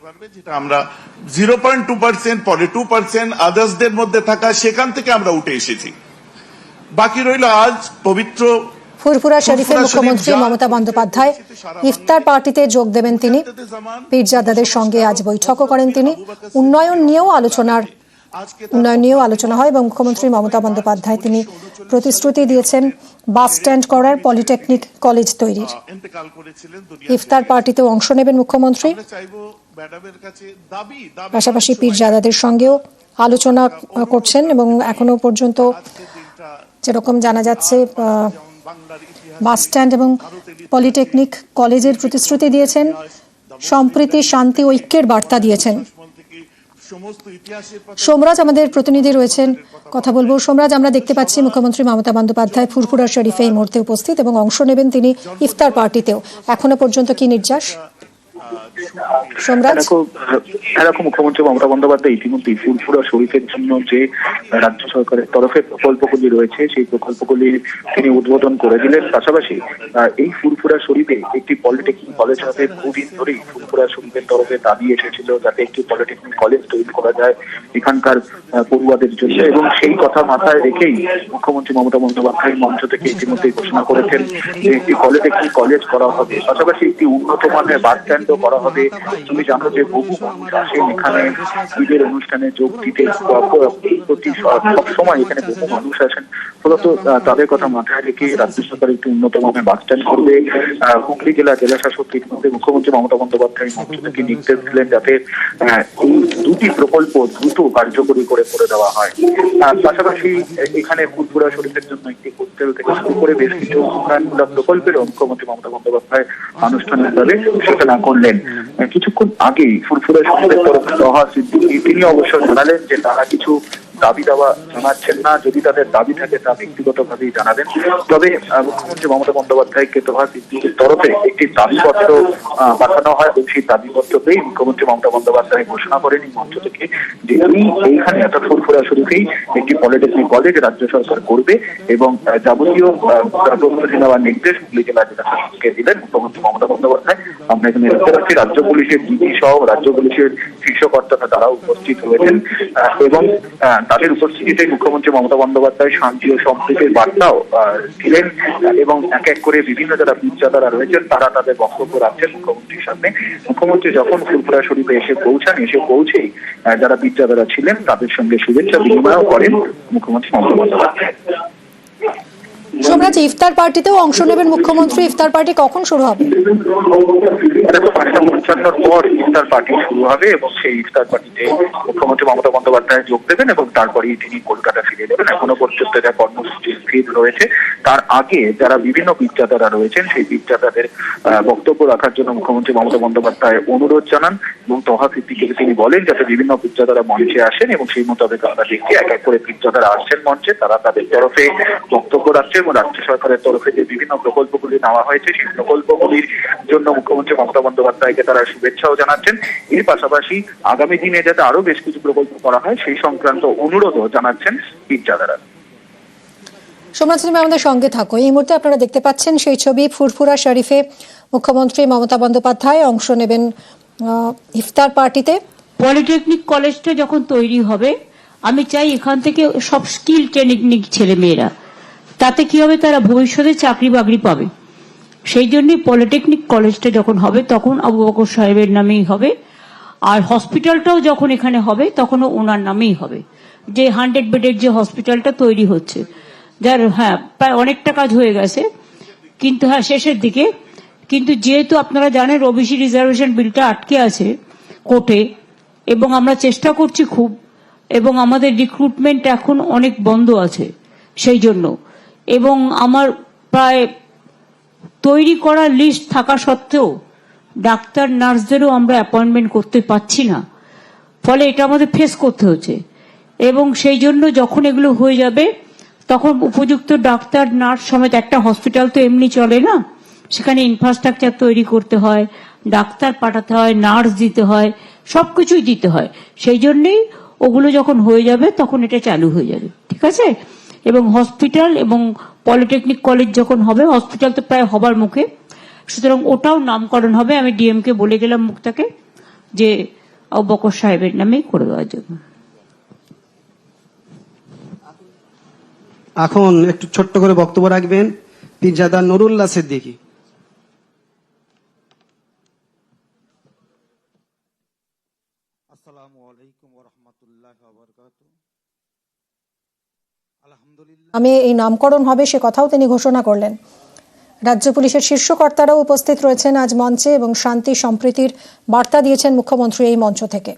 পারবে, যেটা আমরা 0.2% পরে 2% আদার্সদের মধ্যে থাকা, সেখান থেকে আমরা উঠে এসেছি। বাকি রইল আজ পবিত্র ফুরফুরা শরীফে মুখ্যমন্ত্রী মমতা বন্দ্যোপাধ্যায় ইফতার পার্টিতে যোগ দেবেন তিনি। পীরজাদাদের সঙ্গে আজ বৈঠকও করেন তিনি। উন্নয়ন নিয়েও আলোচনা হয় এবং মুখ্যমন্ত্রী মমতা বন্দ্যোপাধ্যায় তিনি প্রতিশ্রুতি দিয়েছেন বাস স্ট্যান্ড করার, পলিটেকনিক কলেজ তৈরির। ইফতার পার্টিতেও অংশ নেবেন মুখ্যমন্ত্রী। পাশাপাশি পীরজাদাদের সঙ্গেও আলোচনা করছেন এবং এখনো পর্যন্ত যেরকম জানা যাচ্ছে বাস স্ট্যান্ড এবং পলিটেকনিক কলেজের প্রতিশ্রুতি দিয়েছেন, সম্প্রীতি, শান্তি, ঐক্যের বার্তা দিয়েছেন। সোমরাজ আমাদের প্রতিনিধি রয়েছেন, কথা বলবো। সোমরাজ, আমরা দেখতে পাচ্ছি মুখ্যমন্ত্রী মমতা বন্দ্যোপাধ্যায় ফুরফুরা শরীফে এই মুহূর্তে উপস্থিত এবং অংশ নেবেন তিনি ইফতার পার্টিতেও। এখনো পর্যন্ত কি নির্যাস? এরকম মুখ্যমন্ত্রী মমতা বন্দ্যোপাধ্যায় ইতিমধ্যে ফুরফুরা শরীফের জন্য যে রাজ্য সরকারের তরফে প্রকল্পগুলি রয়েছে সেই প্রকল্পগুলি তিনি উদ্বোধন করে দিলেন। পাশাপাশি এই ফুরফুরা শরীফে একটি পলিটেকনিক কলেজ হবে। বহুদিন ধরেই ফুরফুরা শরীফের তরফে দাবি এসেছিল যাতে একটি পলিটেকনিক কলেজ তৈরি করা যায় এখানকার পড়ুয়াদের জন্য, এবং সেই কথা মাথায় রেখেই মুখ্যমন্ত্রী মমতা বন্দ্যোপাধ্যায় মঞ্চ থেকে ইতিমধ্যে ঘোষণা করেছেন যে একটি পলিটেকনিক কলেজ করা হবে। পাশাপাশি একটি উন্নত মানের বাস স্ট্যান্ডও করা হবে। তুমি জানো যে বহু মানুষ আসেন এখানে ঈদের অনুষ্ঠানে যোগ দিতে, সবসময় এখানে বহু মানুষ আসেন। ফলত তাদের কথা মাথায় রেখে রাজ্য সরকার একটি উন্নত মানের বাস স্ট্যান্ড করবে। হুগলি জেলা শাসক ইতিমধ্যে মুখ্যমন্ত্রী মমতা বন্দ্যোপাধ্যায় মঞ্চ থেকে নির্দেশ দিলেন যাতে এই দুটি প্রকল্প দ্রুত কার্যকরী করে দেওয়া হয়। পাশাপাশি এখানে ফুরফুরা শরীফের জন্য একটি হোস্টেল থেকে শুরু করে বেশ কিছু উন্নয়নমূলক প্রকল্পেরও মুখ্যমন্ত্রী মমতা বন্দ্যোপাধ্যায় আনুষ্ঠানিকভাবে সূচনা করলেন। কিছুক্ষণ আগেই ফুরফুরা শরীফের তরফে তহা সিদ্দিকী তিনি অবশ্য জানালেন যে তারা কিছু দাবি দাওয়া জানাচ্ছেন না, যদি তাদের দাবি থাকে তা ব্যক্তিগতভাবেই জানাবেন। তবে মুখ্যমন্ত্রী মমতা বন্দ্যোপাধ্যায়কে তোহা সিদ্দিকীর তরফে একটি দাবিপত্র পাঠানো হয় এবং সেই দাবিপত্রতেই মুখ্যমন্ত্রী মমতা বন্দ্যোপাধ্যায় ঘোষণা করেন এই মঞ্চ থেকে যে এইখানে অর্থাৎ ফুরফুরা শরীফেই একটি পলিটেকনিক কলেজ রাজ্য সরকার করবে এবং যাবতীয় প্রস্তুতি নেওয়ার নির্দেশ হুগলি জেলা শাসককে দিলেন মুখ্যমন্ত্রী মমতা বন্দ্যোপাধ্যায়। আমরা এখানে দেখতে পাচ্ছি রাজ্য পুলিশের ডিজি সহ রাজ্য পুলিশের শীর্ষ কর্তারা তারা উপস্থিত রয়েছেন এবং তাদের উপস্থিতিতে মুখ্যমন্ত্রী মমতা বন্দ্যোপাধ্যায় শান্তি ও সম্প্রীতির বার্তাও দিলেন এবং এক এক করে বিভিন্ন যারা পীরজাদারা রয়েছেন তারা তাদের বক্তব্য রাখছেন মুখ্যমন্ত্রীর সামনে। মুখ্যমন্ত্রী যখন ফুরফুরা শরীফে এসে পৌঁছেই যারা পীরজাদারা ছিলেন তাদের সঙ্গে শুভেচ্ছা বিনিময় করেন মুখ্যমন্ত্রী মমতা বন্দ্যোপাধ্যায়। সোমরাজ, ইফতার পার্টিতেও অংশ নেবেন মুখ্যমন্ত্রী। ইফতার পার্টি কখন শুরু হবে? 5:55 পর ইফতার পার্টি শুরু হবে এবং সেই ইফতার পার্টিতে মুখ্যমন্ত্রী মমতা বন্দ্যোপাধ্যায় যোগ দেবেন এবং তারপরেই তিনি কলকাতা ফিরে যাবেন। এখনো পর্যন্ত যা কর্মসূচি স্থির রয়েছে তার আগে যারা বিভিন্ন পীরজাদারা রয়েছেন সেই পীরজাদাদের বক্তব্য রাখার জন্য মুখ্যমন্ত্রী মমতা বন্দ্যোপাধ্যায় অনুরোধ জানান এবং তহা সিদ্দিকীকে তিনি বলেন যাতে বিভিন্ন পীরজাদারা মঞ্চে আসেন এবং সেই মোতাবেক আমরা দেখছি এক এক করে পীরজাদারা আসছেন মঞ্চে, তারা তাদের তরফে বক্তব্য রাখছে এবং রাজ্য সরকারের তরফে যে বিভিন্ন প্রকল্পগুলি নেওয়া হয়েছে সেই প্রকল্পগুলির জন্য মুখ্যমন্ত্রী মমতা বন্দ্যোপাধ্যায়কে তারা শুভেচ্ছাও জানাচ্ছেন। এর পাশাপাশি আগামী দিনে যাতে আরো বেশ কিছু প্রকল্প করা হয় সেই সংক্রান্ত অনুরোধও জানাচ্ছেন পীরজাদারা। সোমনাথ, তুমি আমাদের সঙ্গে থাকো। এই মুহূর্তে আপনারা দেখতে পাচ্ছেন সেই ছবি। ফুরফুরা শরীফে মুখ্যমন্ত্রী মমতা বন্দ্যোপাধ্যায় অংশ নেবেন ইফতার পার্টিতে। পলিটেকনিক কলেজটা যখন তৈরি হবে আমি চাই এখান থেকে সব স্কিল ট্রেনিং ছেলে মেয়েরা, তাতে কি হবে তারা ভবিষ্যতে চাকরি বাকরি পাবে। সেই জন্যই পলিটেকনিক কলেজটা যখন হবে তখন আবু বকর সাহেবের নামেই হবে, আর হসপিটালটাও যখন এখানে হবে তখনও ওনার নামেই হবে। যে 100 বেডের যে হসপিটালটা তৈরি হচ্ছে, যার প্রায় অনেকটা কাজ হয়ে গেছে কিন্তু শেষের দিকে, কিন্তু যেহেতু আপনারা জানেন ওবিসি রিজার্ভেশন বিলটা আটকে আছে কোর্টে এবং আমরা চেষ্টা করছি খুব, এবং আমাদের রিক্রুটমেন্ট এখন অনেক বন্ধ আছে সেই জন্য, এবং আমার প্রায় তৈরি করা লিস্ট থাকা সত্ত্বেও ডাক্তার নার্সদেরও আমরা অ্যাপয়েন্টমেন্ট করতে পারছি না, ফলে এটা আমাদের ফেস করতে হচ্ছে। এবং সেই জন্য যখন এগুলো হয়ে যাবে তখন উপযুক্ত ডাক্তার নার্স সমেত, একটা হসপিটাল তো এমনি চলে না, সেখানে ইনফ্রাস্ট্রাকচার তৈরি করতে হয়, ডাক্তার পাঠাতে হয়, নার্স দিতে হয়, সবকিছুই দিতে হয়। সেই জন্যই ওগুলো যখন হয়ে যাবে তখন এটা চালু হয়ে যাবে, ঠিক আছে। এবং হসপিটাল এবং পলিটেকনিক কলেজ যখন হবে, হসপিটাল তো প্রায় হবার মুখে, সুতরাং ওটাও নামকরণ হবে। আমি ডিএমকে বলে গেলাম মুক্তাকে, যে আবু বকর সাহেবের নামে করে দেওয়ার জন্য। এখন একটু ছোট্ট করে বক্তব্য রাখবেন পীরজাদা নুরুল্লাহ সিদ্দিকী। আসসালামু আলাইকুম ওয়া রাহমাতুল্লাহি ওয়া বারাকাতুহু। আলহামদুলিল্লাহ। আমি এই নামকরণ হবে সে কথাও তিনি ঘোষণা করলেন। রাজ্য পুলিশের শীর্ষ কর্তারাও উপস্থিত রয়েছেন আজ মঞ্চে এবং শান্তি সম্প্রীতির বার্তা দিয়েছেন মুখ্যমন্ত্রী এই মঞ্চ থেকে।